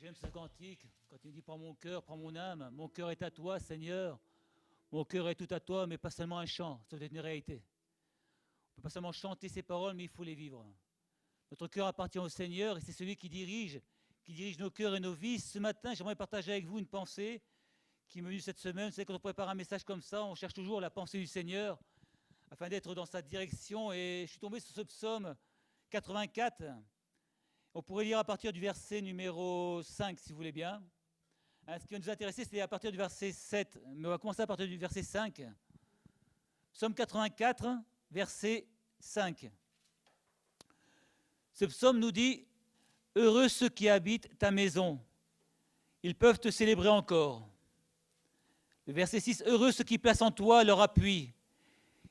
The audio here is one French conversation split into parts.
J'aime ce cantique quand il dit prends mon cœur, prends mon âme. Mon cœur est à toi, Seigneur. Mon cœur est tout à toi, mais pas seulement un chant, ça doit être une réalité. On ne peut pas seulement chanter ces paroles, mais il faut les vivre. Notre cœur appartient au Seigneur et c'est celui qui dirige nos cœurs et nos vies. Ce matin, j'aimerais partager avec vous une pensée qui m'est venue cette semaine. Vous savez, quand on prépare un message comme ça, on cherche toujours la pensée du Seigneur afin d'être dans sa direction. Et je suis tombé sur ce psaume 84. On pourrait lire à partir du verset numéro 5, si vous voulez bien. Ce qui va nous intéresser, c'est à partir du verset 7. Mais on va commencer à partir du verset 5. Psaume 84, verset 5. Ce psaume nous dit « Heureux ceux qui habitent ta maison, ils peuvent te célébrer encore. » Le verset 6 « Heureux ceux qui placent en toi leur appui,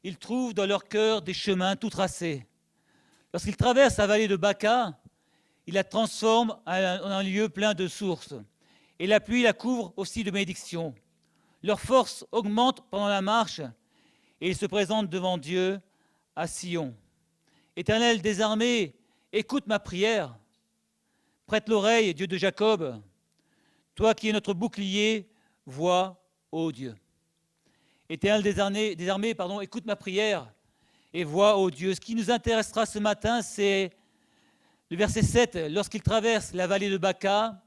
ils trouvent dans leur cœur des chemins tout tracés. » Lorsqu'ils traversent la vallée de Baca, il la transforme en un lieu plein de sources. Et la pluie la couvre aussi de bénédictions. Leur force augmente pendant la marche et ils se présentent devant Dieu à Sion. Éternel des armées, écoute ma prière. Prête l'oreille, Dieu de Jacob. Toi qui es notre bouclier, vois, ô Dieu. Éternel des armées, écoute ma prière et vois, ô Dieu. Ce qui nous intéressera ce matin, c'est le verset 7. Lorsqu'il traverse la vallée de Baca,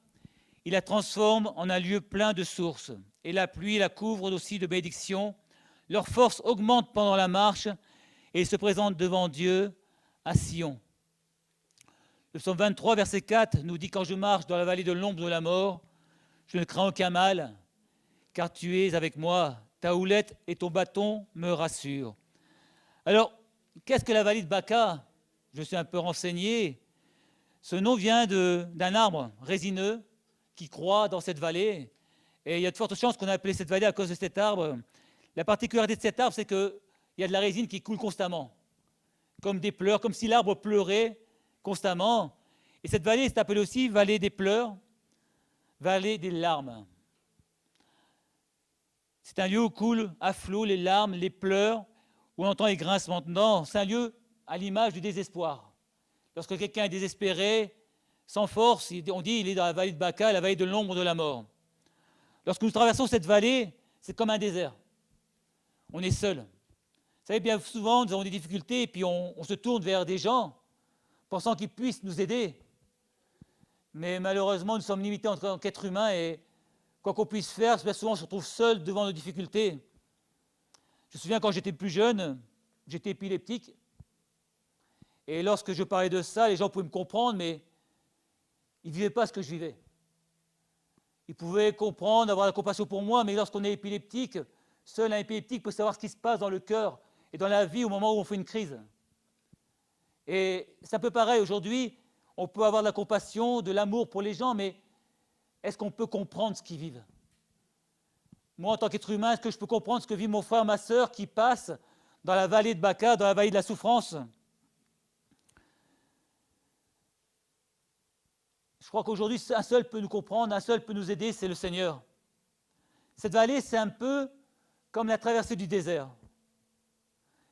il la transforme en un lieu plein de sources. Et la pluie la couvre aussi de bénédictions. Leur force augmente pendant la marche et ils se présentent devant Dieu à Sion. Le psaume 23, verset 4 nous dit « Quand je marche dans la vallée de l'ombre de la mort, je ne crains aucun mal, car tu es avec moi. Ta houlette et ton bâton me rassurent. » Alors, qu'est-ce que la vallée de Baca? Je suis un peu renseigné. Ce nom vient d'un arbre résineux qui croît dans cette vallée. Et il y a de fortes chances qu'on a appelé cette vallée à cause de cet arbre. La particularité de cet arbre, c'est qu'il y a de la résine qui coule constamment, comme des pleurs, comme si l'arbre pleurait constamment. Et cette vallée est appelée aussi vallée des pleurs, vallée des larmes. C'est un lieu où coulent à flot les larmes, les pleurs, où on entend les grincements de dents. C'est un lieu à l'image du désespoir. Lorsque quelqu'un est désespéré, sans force, on dit qu'il est dans la vallée de Baca, la vallée de l'ombre de la mort. Lorsque nous traversons cette vallée, c'est comme un désert. On est seul. Vous savez, bien souvent, nous avons des difficultés et puis on se tourne vers des gens pensant qu'ils puissent nous aider. Mais malheureusement, nous sommes limités en tant qu'êtres humains et quoi qu'on puisse faire, bien souvent, on se retrouve seul devant nos difficultés. Je me souviens quand j'étais plus jeune, j'étais épileptique. Et lorsque je parlais de ça, les gens pouvaient me comprendre, mais ils ne vivaient pas ce que je vivais. Ils pouvaient comprendre, avoir la compassion pour moi, mais lorsqu'on est épileptique, seul un épileptique peut savoir ce qui se passe dans le cœur et dans la vie au moment où on fait une crise. Et c'est un peu pareil aujourd'hui, on peut avoir de la compassion, de l'amour pour les gens, mais est-ce qu'on peut comprendre ce qu'ils vivent? Moi, en tant qu'être humain, est-ce que je peux comprendre ce que vit mon frère, ma sœur, qui passe dans la vallée de Baca, dans la vallée de la souffrance? Je crois qu'aujourd'hui, un seul peut nous comprendre, un seul peut nous aider, c'est le Seigneur. Cette vallée, c'est un peu comme la traversée du désert.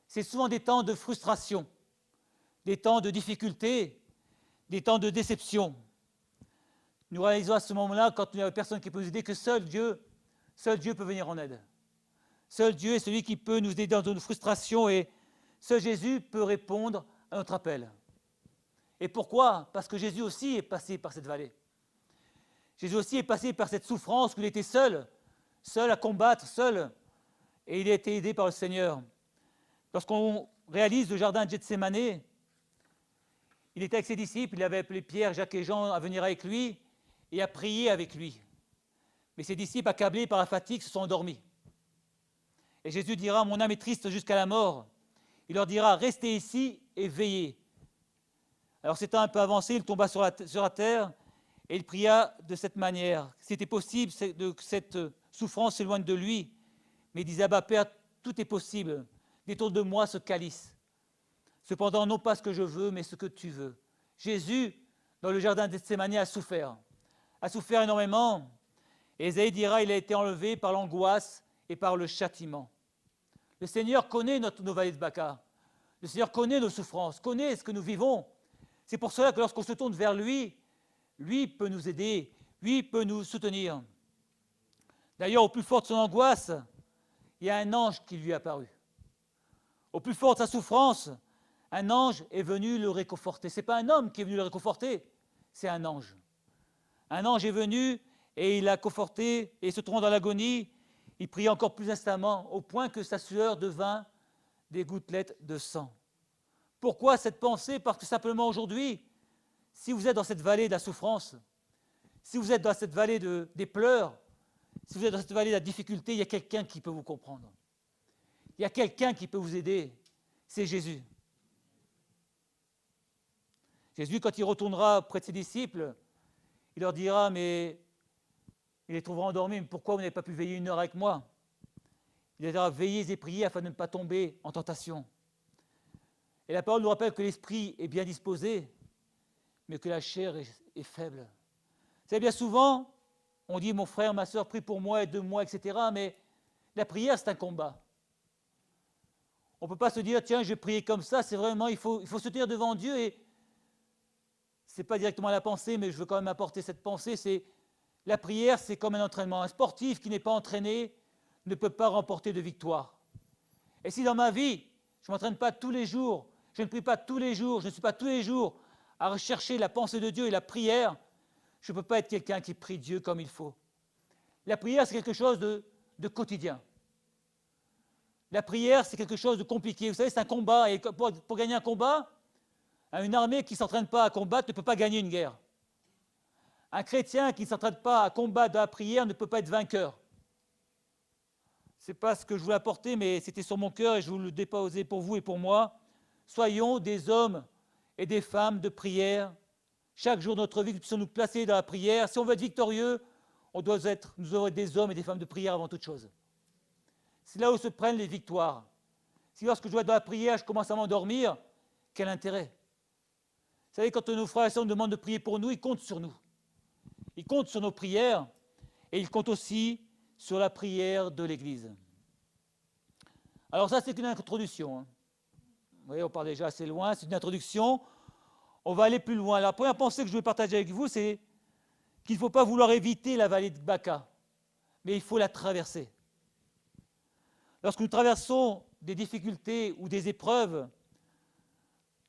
C'est souvent des temps de frustration, des temps de difficulté, des temps de déception. Nous réalisons à ce moment-là, quand il n'y a personne qui peut nous aider, que seul Dieu peut venir en aide. Seul Dieu est celui qui peut nous aider dans nos frustrations et seul Jésus peut répondre à notre appel. Et pourquoi? Parce que Jésus aussi est passé par cette vallée. Jésus aussi est passé par cette souffrance où il était seul à combattre, seul, et il a été aidé par le Seigneur. Lorsqu'on réalise le jardin de Gethsémanée, il était avec ses disciples, il avait appelé Pierre, Jacques et Jean à venir avec lui et à prier avec lui. Mais ses disciples, accablés par la fatigue, se sont endormis. Et Jésus dira, mon âme est triste jusqu'à la mort. Il leur dira, restez ici et veillez. Alors s'étant un peu avancé, il tomba sur la terre et il pria de cette manière. C'était possible que cette souffrance s'éloigne de lui. Mais il disait, Père, tout est possible. Détourne de moi ce calice. Cependant, non pas ce que je veux, mais ce que tu veux. Jésus, dans le jardin de Gethsémanée, a souffert énormément. Et Ésaïe dira, il a été enlevé par l'angoisse et par le châtiment. Le Seigneur connaît nos vallées de Baca. Le Seigneur connaît nos souffrances, connaît ce que nous vivons. C'est pour cela que lorsqu'on se tourne vers lui, lui peut nous aider, lui peut nous soutenir. D'ailleurs, au plus fort de son angoisse, il y a un ange qui lui est apparu. Au plus fort de sa souffrance, un ange est venu le réconforter. Ce n'est pas un homme qui est venu le réconforter, c'est un ange. Un ange est venu et il l'a conforté, et se trouvant dans l'agonie, il pria encore plus instamment, au point que sa sueur devint des gouttelettes de sang. Pourquoi cette pensée? Parce que simplement aujourd'hui, si vous êtes dans cette vallée de la souffrance, si vous êtes dans cette vallée des pleurs, si vous êtes dans cette vallée de la difficulté, il y a quelqu'un qui peut vous comprendre. Il y a quelqu'un qui peut vous aider, c'est Jésus. Jésus, quand il retournera près de ses disciples, il leur dira, mais il les trouvera endormis, mais pourquoi vous n'avez pas pu veiller 1 heure avec moi? Il leur dira, veillez et priez afin de ne pas tomber en tentation. Et la parole nous rappelle que l'esprit est bien disposé, mais que la chair est faible. Vous savez, bien souvent, on dit, mon frère, ma soeur, prie pour moi, aide-moi, etc. Mais la prière, c'est un combat. On ne peut pas se dire, tiens, je vais prier comme ça, c'est vraiment, il faut se tenir devant Dieu, et ce n'est pas directement la pensée, mais je veux quand même apporter cette pensée, c'est la prière, c'est comme un entraînement. Un sportif qui n'est pas entraîné ne peut pas remporter de victoire. Et si dans ma vie, je ne m'entraîne pas tous les jours, je ne prie pas tous les jours, je ne suis pas tous les jours à rechercher la pensée de Dieu et la prière, je ne peux pas être quelqu'un qui prie Dieu comme il faut. La prière, c'est quelque chose de quotidien. La prière, c'est quelque chose de compliqué. Vous savez, c'est un combat. Et pour gagner un combat, une armée qui ne s'entraîne pas à combattre ne peut pas gagner une guerre. Un chrétien qui ne s'entraîne pas à combattre dans la prière ne peut pas être vainqueur. Ce n'est pas ce que je voulais apporter, mais c'était sur mon cœur et je vous le déposais pour vous et pour moi. Soyons des hommes et des femmes de prière. Chaque jour de notre vie, nous puissions nous placer dans la prière. Si on veut être victorieux, nous devons être des hommes et des femmes de prière avant toute chose. C'est là où se prennent les victoires. Si lorsque je dois être dans la prière, je commence à m'endormir, quel intérêt? Vous savez, quand nos frères et sœurs nous demandent de prier pour nous, ils comptent sur nous. Ils comptent sur nos prières et ils comptent aussi sur la prière de l'Église. Alors ça, c'est une introduction. Vous voyez, on part déjà assez loin, c'est une introduction. On va aller plus loin. La première pensée que je vais partager avec vous, c'est qu'il ne faut pas vouloir éviter la vallée de Baca, mais il faut la traverser. Lorsque nous traversons des difficultés ou des épreuves,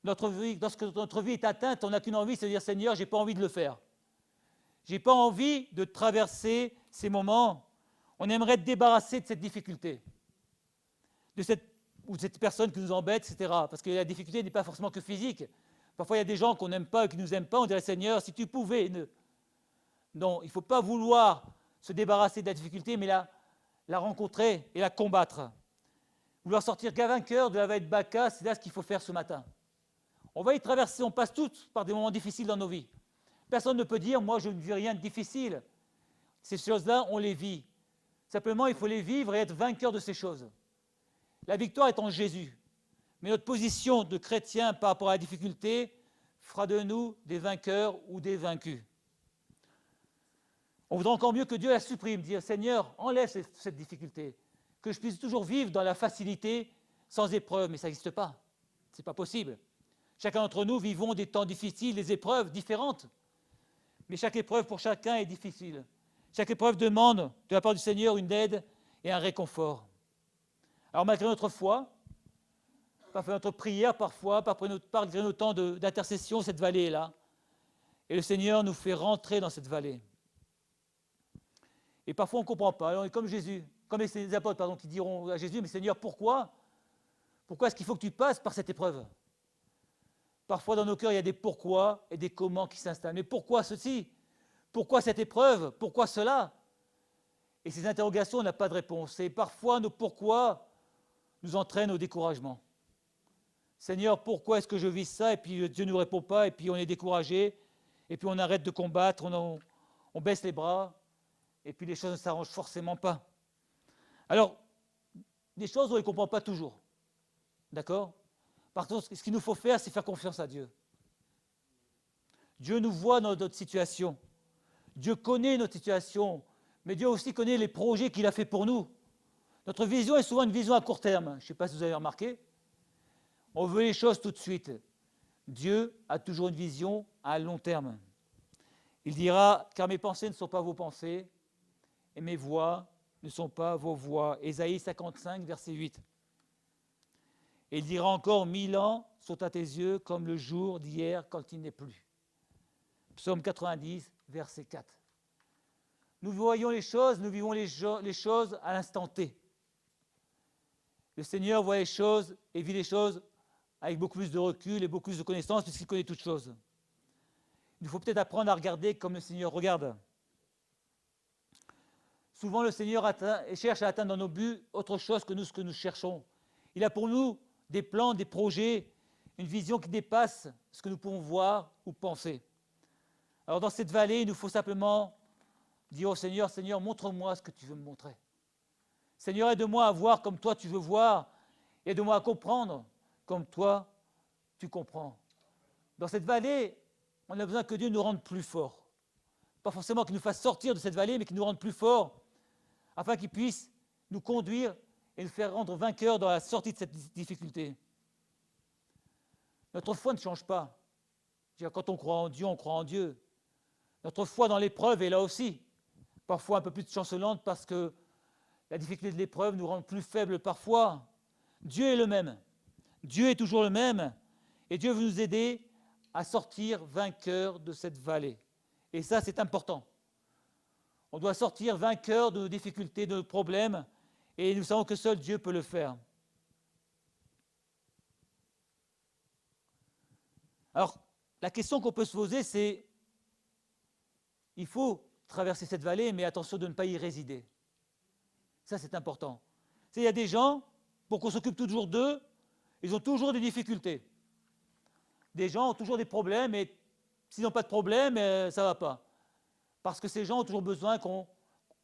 lorsque notre vie est atteinte, on n'a qu'une envie, c'est de dire, Seigneur, je n'ai pas envie de le faire. Je n'ai pas envie de traverser ces moments. On aimerait être débarrassé de cette difficulté, de cette personne qui nous embête, etc. Parce que la difficulté n'est pas forcément que physique. Parfois, il y a des gens qu'on n'aime pas et qui ne nous aiment pas. On dirait, Seigneur, si tu pouvais... Non, il ne faut pas vouloir se débarrasser de la difficulté, mais la rencontrer et la combattre. Vouloir sortir qu'un vainqueur de la vallée de Baca, c'est là ce qu'il faut faire ce matin. On va y traverser, on passe tous par des moments difficiles dans nos vies. Personne ne peut dire, moi, je ne vis rien de difficile. Ces choses-là, on les vit. Simplement, il faut les vivre et être vainqueur de ces choses. La victoire est en Jésus. Mais notre position de chrétien par rapport à la difficulté fera de nous des vainqueurs ou des vaincus. On voudrait encore mieux que Dieu la supprime, dire, Seigneur, enlève cette difficulté, que je puisse toujours vivre dans la facilité, sans épreuve, mais ça n'existe pas. Ce n'est pas possible. Chacun d'entre nous vivons des temps difficiles, des épreuves différentes. Mais chaque épreuve pour chacun est difficile. Chaque épreuve demande de la part du Seigneur une aide et un réconfort. Alors malgré notre foi, parfois notre prière, parfois, malgré nos temps d'intercession, cette vallée est là. Et le Seigneur nous fait rentrer dans cette vallée. Et parfois on ne comprend pas. Alors, on est comme Jésus, comme les apôtres qui diront à Jésus, mais Seigneur, pourquoi est-ce qu'il faut que tu passes par cette épreuve? Parfois dans nos cœurs, il y a des pourquoi et des comment qui s'installent. Mais pourquoi ceci? Pourquoi cette épreuve? Pourquoi cela? Et ces interrogations, on n'a pas de réponse. Et parfois, nos pourquoi nous entraînent au découragement. Seigneur, pourquoi est-ce que je vis ça? Et puis Dieu ne nous répond pas, et puis on est découragé, et puis on arrête de combattre, on baisse les bras, et puis les choses ne s'arrangent forcément pas. Alors, des choses, on ne les comprend pas toujours. D'accord? Par contre, ce qu'il nous faut faire, c'est faire confiance à Dieu. Dieu nous voit dans notre situation. Dieu connaît notre situation, mais Dieu aussi connaît les projets qu'il a fait pour nous. Notre vision est souvent une vision à court terme. Je ne sais pas si vous avez remarqué. On veut les choses tout de suite. Dieu a toujours une vision à long terme. Il dira, car mes pensées ne sont pas vos pensées, et mes voix ne sont pas vos voix. Ésaïe 55, verset 8. Et il dira encore, 1000 ans sont à tes yeux comme le jour d'hier quand il n'est plus. Psaume 90, verset 4. Nous voyons les choses, nous vivons les choses à l'instant T. Le Seigneur voit les choses et vit les choses avec beaucoup plus de recul et beaucoup plus de connaissances puisqu'il connaît toutes choses. Il faut peut-être apprendre à regarder comme le Seigneur regarde. Souvent, le Seigneur cherche à atteindre dans nos buts autre chose que nous, ce que nous cherchons. Il a pour nous des plans, des projets, une vision qui dépasse ce que nous pouvons voir ou penser. Alors dans cette vallée, il nous faut simplement dire au Seigneur, Seigneur, montre-moi ce que tu veux me montrer. Seigneur, aide-moi à voir comme toi tu veux voir, aide-moi à comprendre comme toi tu comprends. Dans cette vallée, on a besoin que Dieu nous rende plus forts. Pas forcément qu'il nous fasse sortir de cette vallée, mais qu'il nous rende plus forts, afin qu'il puisse nous conduire et nous faire rendre vainqueurs dans la sortie de cette difficulté. Notre foi ne change pas. Quand on croit en Dieu, on croit en Dieu. Notre foi dans l'épreuve est là aussi, parfois un peu plus chancelante parce que la difficulté de l'épreuve nous rend plus faibles parfois. Dieu est le même. Dieu est toujours le même. Et Dieu veut nous aider à sortir vainqueurs de cette vallée. Et ça, c'est important. On doit sortir vainqueurs de nos difficultés, de nos problèmes, et nous savons que seul Dieu peut le faire. Alors, la question qu'on peut se poser, c'est, il faut traverser cette vallée, mais attention de ne pas y résider. Ça, c'est important. Il y a des gens, pour qu'on s'occupe toujours d'eux, ils ont toujours des difficultés. Des gens ont toujours des problèmes, et s'ils n'ont pas de problème, ça ne va pas. Parce que ces gens ont toujours besoin qu'on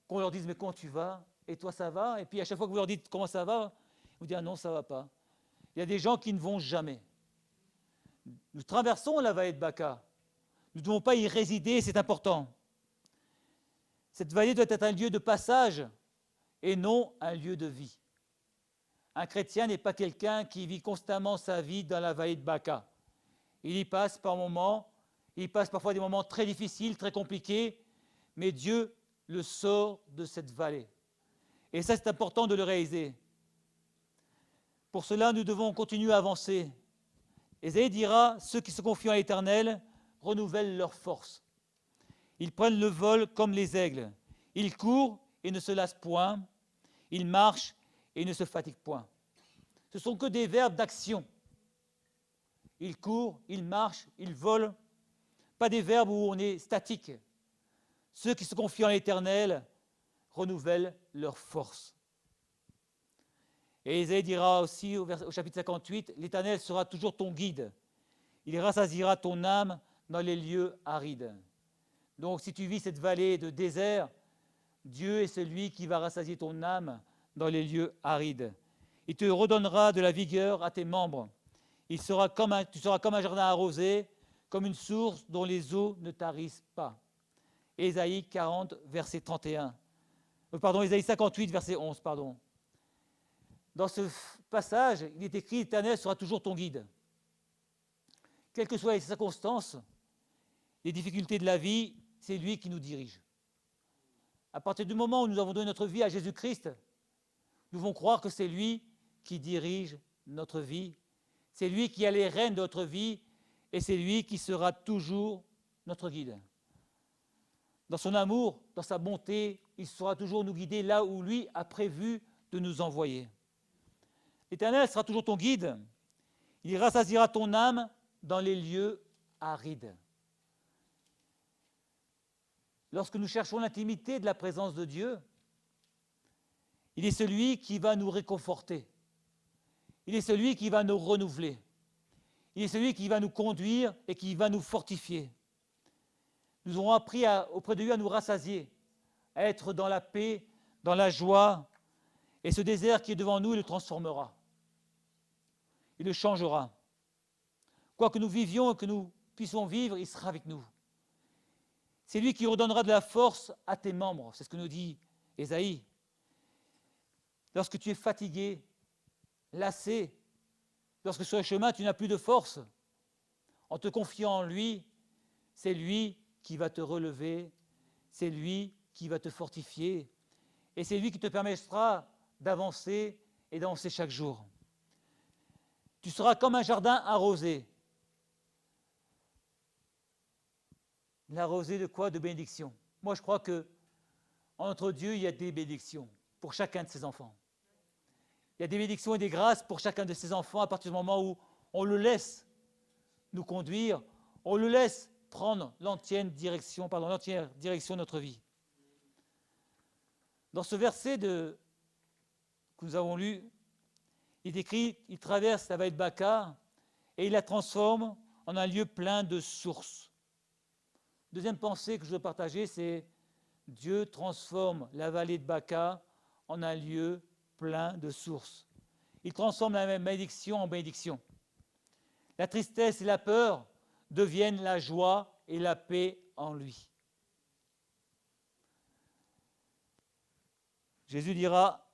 leur dise « mais comment tu vas ?» Et toi, ça va? Et puis à chaque fois que vous leur dites « comment ça va ?» vous dites « ah non, ça ne va pas ». Il y a des gens qui ne vont jamais. Nous traversons la vallée de Baca. Nous ne devons pas y résider, c'est important. Cette vallée doit être un lieu de passage et non un lieu de vie. Un chrétien n'est pas quelqu'un qui vit constamment sa vie dans la vallée de Baca. Il y passe par moments, il passe parfois des moments très difficiles, très compliqués, mais Dieu le sort de cette vallée. Et ça, c'est important de le réaliser. Pour cela, nous devons continuer à avancer. Ésaïe dira, ceux qui se confient à l'Éternel renouvellent leur force. Ils prennent le vol comme les aigles. Ils courent et ne se lassent point. Ils marchent et ne se fatiguent point. Ce ne sont que des verbes d'action. Ils courent, ils marchent, ils volent. Pas des verbes où on est statique. Ceux qui se confient en l'Éternel renouvellent leur force. Et Ésaïe dira aussi au chapitre 58, « L'Éternel sera toujours ton guide. Il rassasiera ton âme dans les lieux arides. » Donc si tu vis cette vallée de désert, Dieu est celui qui va rassasier ton âme dans les lieux arides. Il te redonnera de la vigueur à tes membres. Tu seras comme un jardin arrosé, comme une source dont les eaux ne tarissent pas. Ésaïe 40, verset 31. Ésaïe 58, verset 11, pardon. Dans ce passage, il est écrit « L'Éternel sera toujours ton guide ». Quelles que soient les circonstances, les difficultés de la vie, c'est lui qui nous dirige. À partir du moment où nous avons donné notre vie à Jésus-Christ, nous devons croire que c'est lui qui dirige notre vie, c'est lui qui a les rênes de notre vie, et c'est lui qui sera toujours notre guide. Dans son amour, dans sa bonté, il saura toujours nous guider là où lui a prévu de nous envoyer. L'Éternel sera toujours ton guide. Il rassasiera ton âme dans les lieux arides. Lorsque nous cherchons l'intimité de la présence de Dieu, il est celui qui va nous réconforter. Il est celui qui va nous renouveler. Il est celui qui va nous conduire et qui va nous fortifier. Nous aurons appris auprès de lui à nous rassasier, à être dans la paix, dans la joie, et ce désert qui est devant nous, il le transformera. Il le changera. Quoi que nous vivions et que nous puissions vivre, il sera avec nous. C'est lui qui redonnera de la force à tes membres, c'est ce que nous dit Ésaïe. Lorsque tu es fatigué, lassé, lorsque sur le chemin tu n'as plus de force, en te confiant en lui, c'est lui qui va te relever, c'est lui qui va te fortifier, et c'est lui qui te permettra d'avancer et d'avancer chaque jour. Tu seras comme un jardin arrosé. L'arrosé de quoi? De bénédiction. Moi, je crois que en notre Dieu, il y a des bénédictions pour chacun de ses enfants. Il y a des bénédictions et des grâces pour chacun de ses enfants à partir du moment où on le laisse nous conduire, on le laisse prendre l'entière direction de notre vie. Dans ce verset que nous avons lu, il est écrit, il traverse la vallée de Baca et il la transforme en un lieu plein de sources. Deuxième pensée que je veux partager, c'est Dieu transforme la vallée de Baca en un lieu plein de sources. Il transforme la malédiction en bénédiction. La tristesse et la peur deviennent la joie et la paix en lui. Jésus dira,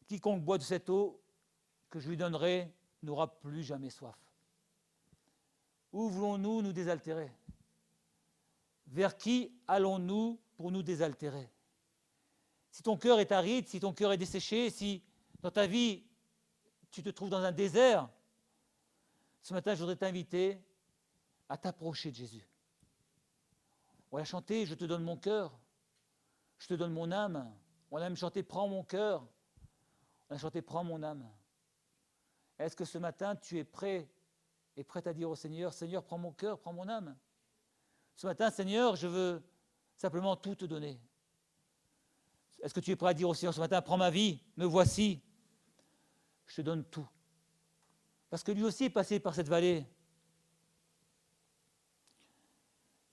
quiconque boit de cette eau que je lui donnerai n'aura plus jamais soif. Où voulons-nous nous désaltérer? Vers qui allons-nous pour nous désaltérer? Si ton cœur est aride, si ton cœur est desséché, si dans ta vie tu te trouves dans un désert, ce matin je voudrais t'inviter à t'approcher de Jésus. On va chanter, je te donne mon cœur, je te donne mon âme. On a même chanté, prends mon cœur. On a chanté, prends mon âme. Est-ce que ce matin tu es prêt et prête à dire au Seigneur, Seigneur, prends mon cœur, prends mon âme? Ce matin, Seigneur, je veux simplement tout te donner. Est-ce que tu es prêt à dire au Seigneur ce matin, prends ma vie, me voici, je te donne tout. Parce que lui aussi est passé par cette vallée.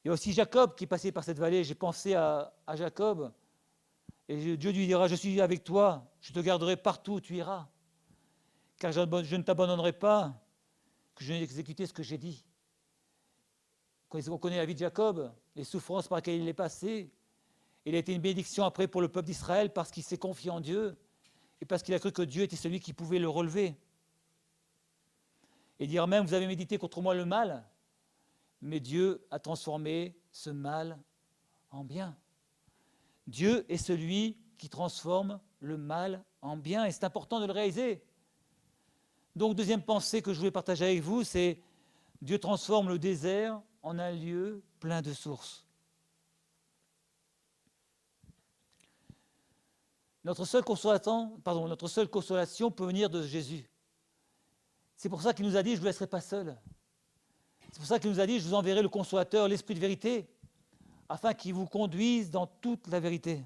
Il y a aussi Jacob qui est passé par cette vallée. J'ai pensé à Jacob. Et Dieu lui dira, je suis avec toi, je te garderai partout où tu iras. Car je ne t'abandonnerai pas, que je n'ai exécuté ce que j'ai dit. Quand on connaît la vie de Jacob, les souffrances par lesquelles il est passé, il a été une bénédiction après pour le peuple d'Israël parce qu'il s'est confié en Dieu et parce qu'il a cru que Dieu était celui qui pouvait le relever. Et dire même, vous avez médité contre moi le mal, mais Dieu a transformé ce mal en bien. Dieu est celui qui transforme le mal en bien, et c'est important de le réaliser. Donc, deuxième pensée que je voulais partager avec vous, c'est Dieu transforme le désert en un lieu plein de sources. Notre seule consolation peut venir de Jésus. C'est pour ça qu'il nous a dit, je ne vous laisserai pas seul. C'est pour ça qu'il nous a dit, je vous enverrai le consolateur, l'esprit de vérité, afin qu'il vous conduise dans toute la vérité.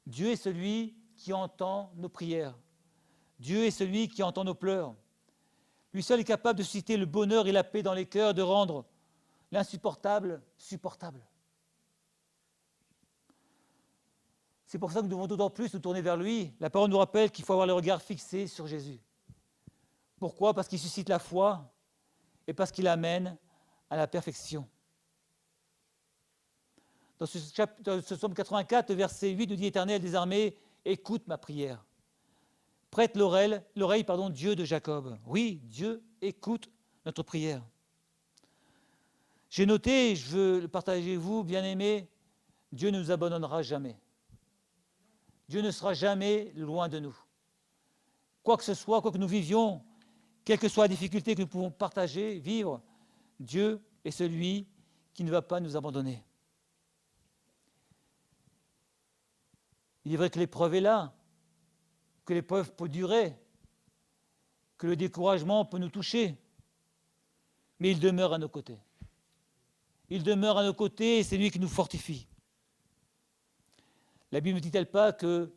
Dieu est celui qui entend nos prières. Dieu est celui qui entend nos pleurs. Lui seul est capable de susciter le bonheur et la paix dans les cœurs, de rendre l'insupportable supportable. C'est pour ça que nous devons d'autant plus nous tourner vers lui. La parole nous rappelle qu'il faut avoir le regard fixé sur Jésus. Pourquoi? Parce qu'il suscite la foi et parce qu'il amène à la perfection. Dans ce psaume 84, verset 8, nous dit Éternel des armées, écoute ma prière. Prête l'oreille, Dieu de Jacob. Oui, Dieu écoute notre prière. J'ai noté, je veux le partager avec vous, bien-aimés, Dieu ne nous abandonnera jamais. Dieu ne sera jamais loin de nous. Quoi que ce soit, quoi que nous vivions, quelle que soit la difficulté que nous pouvons partager, vivre, Dieu est celui qui ne va pas nous abandonner. Il est vrai que l'épreuve est là, que l'épreuve peut durer, que le découragement peut nous toucher, mais il demeure à nos côtés. Il demeure à nos côtés et c'est lui qui nous fortifie. La Bible ne dit-elle pas que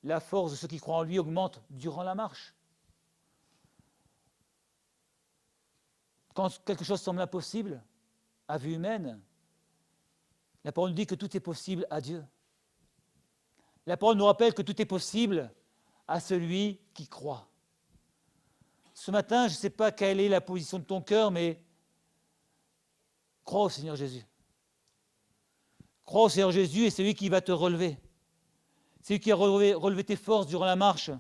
la force de ceux qui croient en lui augmente durant la marche? Quand quelque chose semble impossible, à vue humaine, la parole nous dit que tout est possible à Dieu. La parole nous rappelle que tout est possible à celui qui croit. Ce matin, je ne sais pas quelle est la position de ton cœur, mais crois au Seigneur Jésus. Crois au Seigneur Jésus et c'est lui qui va te relever. C'est lui qui a relevé tes forces durant la marche.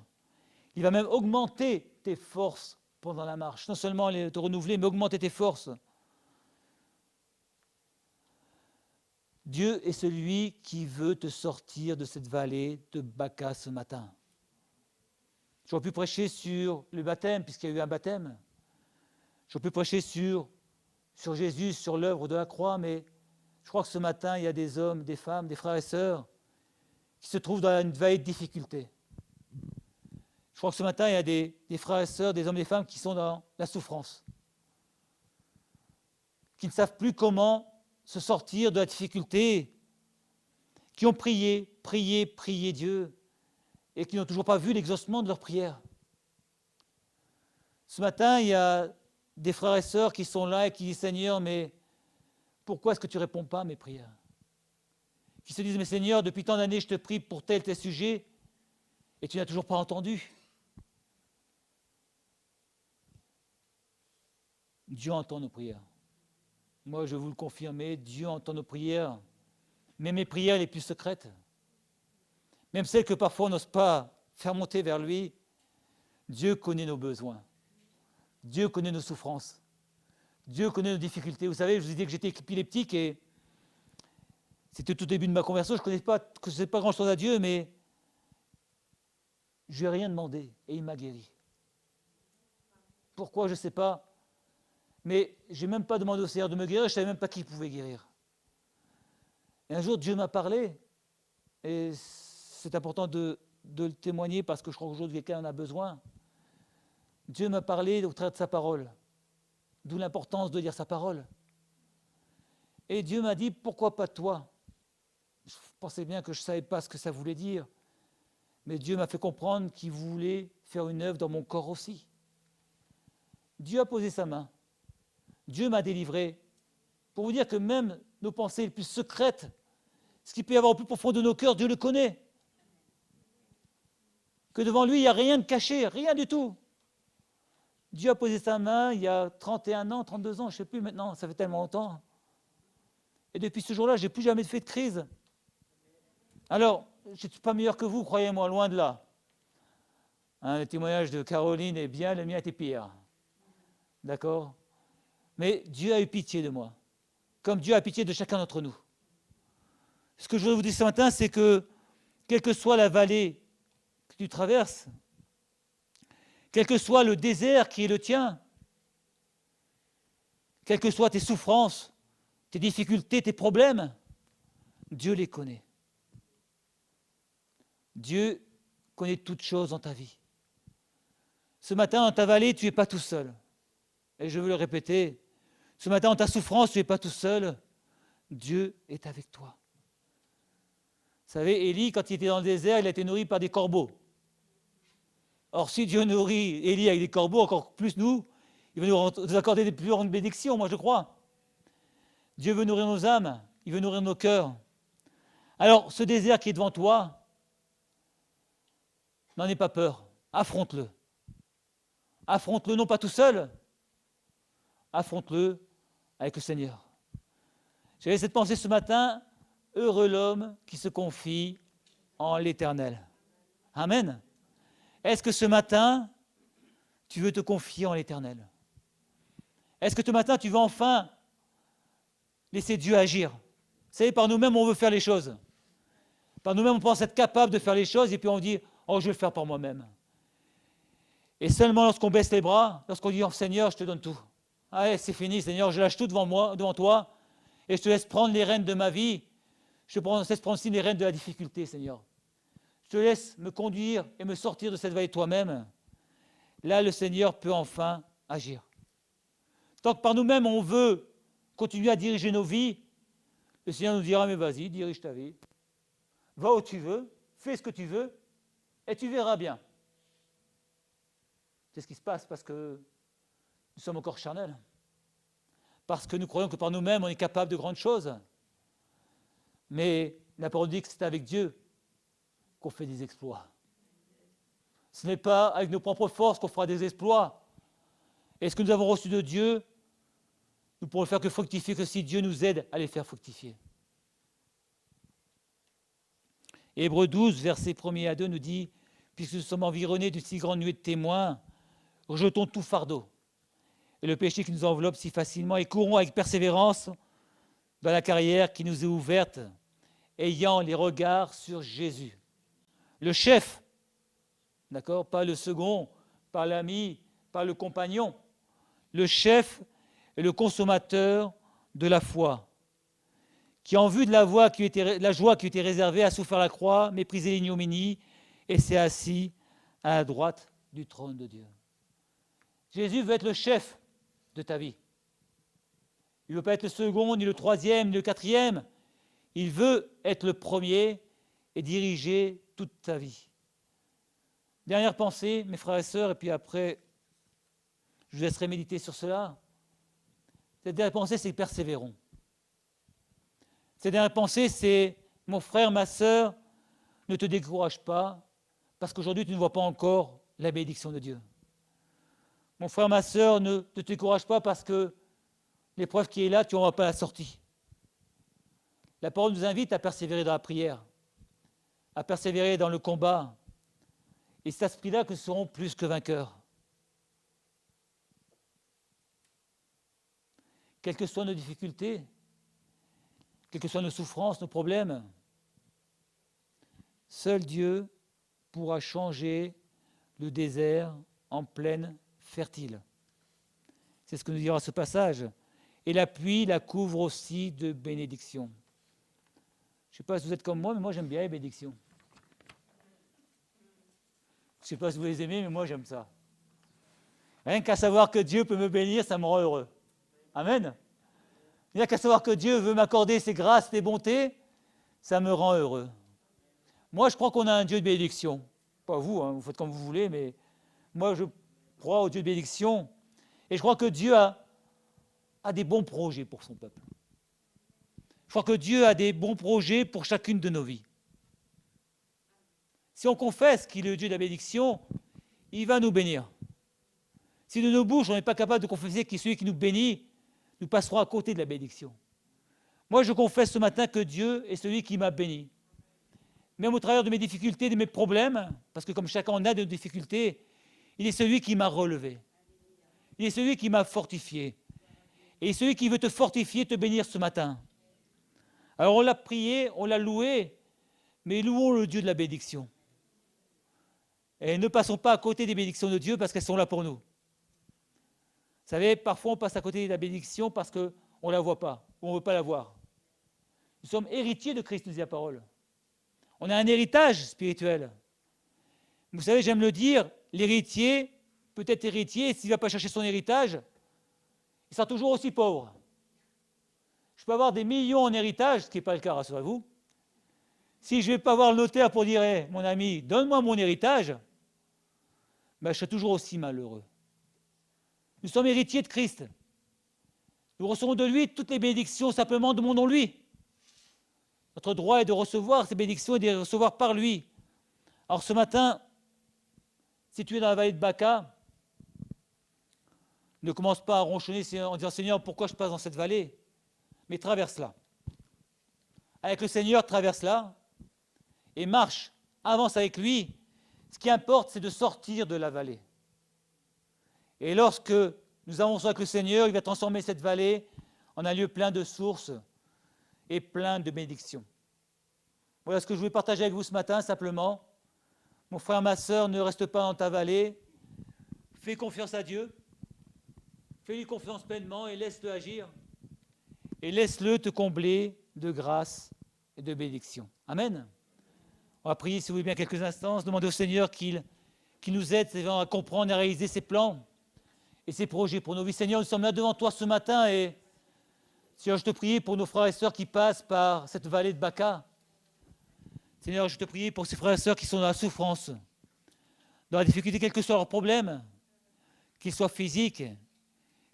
Il va même augmenter tes forces pendant la marche. Non seulement te renouveler, mais augmenter tes forces. Dieu est celui qui veut te sortir de cette vallée de Baca ce matin. J'aurais pu prêcher sur le baptême, puisqu'il y a eu un baptême. J'aurais pu prêcher sur Jésus, sur l'œuvre de la croix, mais je crois que ce matin, il y a des hommes, des femmes, des frères et sœurs qui se trouvent dans une vallée de difficultés. Je crois que ce matin, il y a des frères et sœurs, des hommes et des femmes qui sont dans la souffrance, qui ne savent plus comment se sortir de la difficulté, qui ont prié Dieu, et qui n'ont toujours pas vu l'exaucement de leur prière. Ce matin, il y a des frères et sœurs qui sont là et qui disent « Seigneur, mais pourquoi est-ce que tu ne réponds pas à mes prières ?» Qui se disent « Mais Seigneur, depuis tant d'années, je te prie pour tel sujet, et tu n'as toujours pas entendu. » Dieu entend nos prières. Moi, je vous le confirme, Dieu entend nos prières, même mes prières les plus secrètes, même celles que parfois on n'ose pas faire monter vers lui. Dieu connaît nos besoins. Dieu connaît nos souffrances. Dieu connaît nos difficultés. Vous savez, je vous ai dit que j'étais épileptique et c'était tout au début de ma conversion. Je ne connaissais pas grand-chose à Dieu, mais je lui ai rien demandé et il m'a guéri. Pourquoi, je ne sais pas. Mais je n'ai même pas demandé au Seigneur de me guérir, je ne savais même pas qui pouvait guérir. Et un jour, Dieu m'a parlé, et c'est important de le témoigner parce que je crois qu'aujourd'hui, quelqu'un en a besoin. Dieu m'a parlé au travers de sa parole, d'où l'importance de lire sa parole. Et Dieu m'a dit, pourquoi pas toi? Je pensais bien que je ne savais pas ce que ça voulait dire, mais Dieu m'a fait comprendre qu'il voulait faire une œuvre dans mon corps aussi. Dieu a posé sa main. Dieu m'a délivré. Pour vous dire que même nos pensées les plus secrètes, ce qui peut y avoir au plus profond de nos cœurs, Dieu le connaît. Que devant lui, il n'y a rien de caché, rien du tout. Dieu a posé sa main il y a 31 ans, 32 ans, je ne sais plus maintenant, ça fait tellement longtemps. Et depuis ce jour-là, je n'ai plus jamais fait de crise. Alors, je ne suis pas meilleur que vous, croyez-moi, loin de là. Le témoignage de Caroline est bien, le mien était pire. D'accord ? Mais Dieu a eu pitié de moi, comme Dieu a pitié de chacun d'entre nous. Ce que je voudrais vous dire ce matin, c'est que, quelle que soit la vallée que tu traverses, quel que soit le désert qui est le tien, quelles que soient tes souffrances, tes difficultés, tes problèmes, Dieu les connaît. Dieu connaît toutes choses dans ta vie. Ce matin, dans ta vallée, tu n'es pas tout seul. Et je veux le répéter, ce matin, dans ta souffrance, tu n'es pas tout seul. Dieu est avec toi. Vous savez, Élie, quand il était dans le désert, il a été nourri par des corbeaux. Or, si Dieu nourrit Élie avec des corbeaux, encore plus nous, il va nous accorder des plus grandes bénédictions, moi je crois. Dieu veut nourrir nos âmes, il veut nourrir nos cœurs. Alors, ce désert qui est devant toi, n'en aie pas peur, affronte-le. Affronte-le non pas tout seul, affronte-le avec le Seigneur. J'avais cette pensée ce matin, heureux l'homme qui se confie en l'Éternel. Amen. Est-ce que ce matin, tu veux te confier en l'Éternel? Est-ce que ce matin, tu veux enfin laisser Dieu agir? Vous savez, par nous-mêmes, on veut faire les choses. Par nous-mêmes, on pense être capable de faire les choses et puis on dit « Oh, je vais le faire par moi-même ». Et seulement lorsqu'on baisse les bras, lorsqu'on dit « Oh Seigneur, je te donne tout. Allez, c'est fini, Seigneur, je lâche tout devant toi et je te laisse prendre les rênes de ma vie. Je te laisse prendre aussi les rênes de la difficulté, Seigneur. Je te laisse me conduire et me sortir de cette vallée toi-même. » Là, le Seigneur peut enfin agir. Tant que par nous-mêmes, on veut continuer à diriger nos vies, le Seigneur nous dira « Mais vas-y, dirige ta vie. Va où tu veux, fais ce que tu veux, et tu verras bien. » C'est ce qui se passe parce que nous sommes encore charnels. Parce que nous croyons que par nous-mêmes, on est capable de grandes choses. Mais la parole dit que c'est avec Dieu qu'on fait des exploits. Ce n'est pas avec nos propres forces qu'on fera des exploits. Et ce que nous avons reçu de Dieu, nous pourrons le faire que fructifier, que si Dieu nous aide à les faire fructifier. Hébreux 12, versets 1er à 2 nous dit « Puisque nous sommes environnés d'une si grande nuée de témoins, rejetons tout fardeau et le péché qui nous enveloppe si facilement et courons avec persévérance dans la carrière qui nous est ouverte, ayant les regards sur Jésus. Le chef, d'accord, pas le second, pas l'ami, pas le compagnon. Le chef est le consommateur de la foi, qui en vue de la joie qui lui était réservée a souffert la croix, méprisé l'ignominie, et s'est assis à la droite du trône de Dieu. Jésus veut être le chef de ta vie. Il ne veut pas être le second, ni le troisième, ni le quatrième. Il veut être le premier et diriger toute ta vie. Dernière pensée, mes frères et sœurs, et puis après, je vous laisserai méditer sur cela. Cette dernière pensée, c'est persévérons. Cette dernière pensée, c'est mon frère, ma sœur, ne te décourage pas, parce qu'aujourd'hui, tu ne vois pas encore la bénédiction de Dieu. Mon frère, ma sœur, ne te décourage pas parce que l'épreuve qui est là, tu n'en vois pas la sortie. La parole nous invite à persévérer dans la prière, à persévérer dans le combat. Et c'est à ce prix-là que nous serons plus que vainqueurs. Quelles que soient nos difficultés, quelles que soient nos souffrances, nos problèmes, seul Dieu pourra changer le désert en plaine fertile. C'est ce que nous dira ce passage. Et la pluie la couvre aussi de bénédictions. Je ne sais pas si vous êtes comme moi, mais moi j'aime bien les bénédictions. Je ne sais pas si vous les aimez, mais moi j'aime ça. Rien qu'à savoir que Dieu peut me bénir, ça me rend heureux. Amen. Rien qu'à savoir que Dieu veut m'accorder ses grâces, ses bontés, ça me rend heureux. Moi je crois qu'on a un Dieu de bénédiction. Pas vous, hein, vous faites comme vous voulez, mais moi je crois au Dieu de bénédiction. Et je crois que Dieu a des bons projets pour son peuple. Je crois que Dieu a des bons projets pour chacune de nos vies. Si on confesse qu'il est le Dieu de la bénédiction, il va nous bénir. Si de nos bouches, on n'est pas capable de confesser qu'il est celui qui nous bénit, nous passerons à côté de la bénédiction. Moi, je confesse ce matin que Dieu est celui qui m'a béni. Même au travers de mes difficultés, de mes problèmes, parce que comme chacun on a des difficultés, il est celui qui m'a relevé. Il est celui qui m'a fortifié. Et celui qui veut te fortifier, te bénir ce matin. Alors on l'a prié, on l'a loué, mais louons le Dieu de la bénédiction. Et ne passons pas à côté des bénédictions de Dieu parce qu'elles sont là pour nous. Vous savez, parfois on passe à côté de la bénédiction parce qu'on ne la voit pas, ou on ne veut pas la voir. Nous sommes héritiers de Christ, nous dit la parole. On a un héritage spirituel. Vous savez, j'aime le dire, l'héritier peut être héritier, et s'il ne va pas chercher son héritage, il sera toujours aussi pauvre. Je peux avoir des millions en héritage, ce qui n'est pas le cas, rassurez-vous. Si je ne vais pas voir le notaire pour dire hey, « mon ami, donne-moi mon héritage », ben, je serai toujours aussi malheureux. Nous sommes héritiers de Christ. Nous recevons de lui toutes les bénédictions, simplement demandons-lui. Notre droit est de recevoir ces bénédictions et de les recevoir par lui. Alors ce matin, si tu es dans la vallée de Baca, ne commence pas à ronchonner en disant « Seigneur, pourquoi je passe dans cette vallée ?» Mais traverse-la. Avec le Seigneur, traverse-la et marche, avance avec lui. Ce qui importe, c'est de sortir de la vallée. Et lorsque nous avançons avec le Seigneur, il va transformer cette vallée en un lieu plein de sources et plein de bénédictions. Voilà ce que je voulais partager avec vous ce matin, simplement. Mon frère, ma sœur, ne reste pas dans ta vallée. Fais confiance à Dieu. Fais-lui confiance pleinement et laisse-le agir. Et laisse-le te combler de grâce et de bénédiction. Amen. On va prier, si vous voulez bien, quelques instants, demander au Seigneur qu'il nous aide à comprendre et à réaliser ses plans et ses projets pour nos vies. Seigneur, nous sommes là devant toi ce matin et Seigneur, je te prie pour nos frères et sœurs qui passent par cette vallée de Baca. Seigneur, je te prie pour ces frères et sœurs qui sont dans la souffrance, dans la difficulté, quels que soient leurs problèmes, qu'ils soient physiques,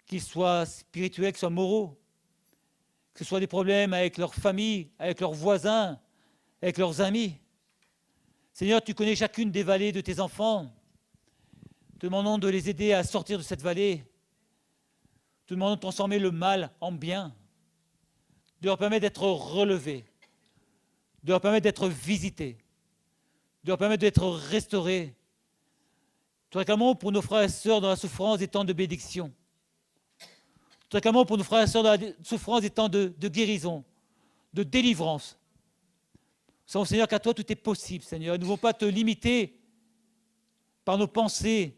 qu'ils soient spirituels, qu'ils soient moraux, que ce soit des problèmes avec leur famille, avec leurs voisins, avec leurs amis. Seigneur, tu connais chacune des vallées de tes enfants. Te demandons de les aider à sortir de cette vallée. Te demandons de transformer le mal en bien, de leur permettre d'être relevés, de leur permettre d'être visités, de leur permettre d'être restaurés. Te réclamons pour nos frères et sœurs dans la souffrance des temps de bénédiction. Nous réclamons pour nos frères et sœurs dans la souffrance des temps de guérison, de délivrance. Nous savons, Seigneur, qu'à toi tout est possible, Seigneur. Nous ne voulons pas te limiter par nos pensées,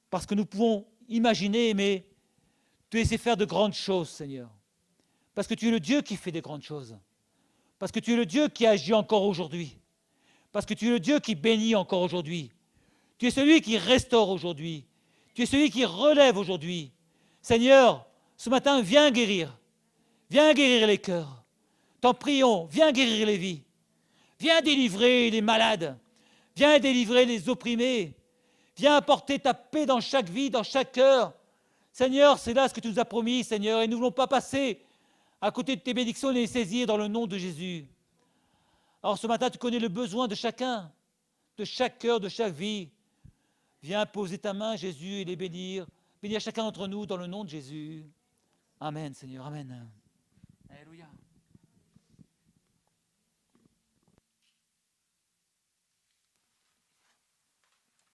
parce que nous pouvons imaginer, mais te laisser faire de grandes choses, Seigneur. Parce que tu es le Dieu qui fait des grandes choses. Parce que tu es le Dieu qui agit encore aujourd'hui. Parce que tu es le Dieu qui bénit encore aujourd'hui. Tu es celui qui restaure aujourd'hui. Tu es celui qui relève aujourd'hui. Seigneur, ce matin, viens guérir. Viens guérir les cœurs. T'en prions, viens guérir les vies. Viens délivrer les malades. Viens délivrer les opprimés. Viens apporter ta paix dans chaque vie, dans chaque cœur. Seigneur, c'est là ce que tu nous as promis, Seigneur, et nous ne voulons pas passer à côté de tes bénédictions et les saisir dans le nom de Jésus. Alors ce matin, tu connais le besoin de chacun, de chaque cœur, de chaque vie. Viens poser ta main, Jésus, et les bénir. Bénir chacun d'entre nous dans le nom de Jésus. Amen, Seigneur, amen.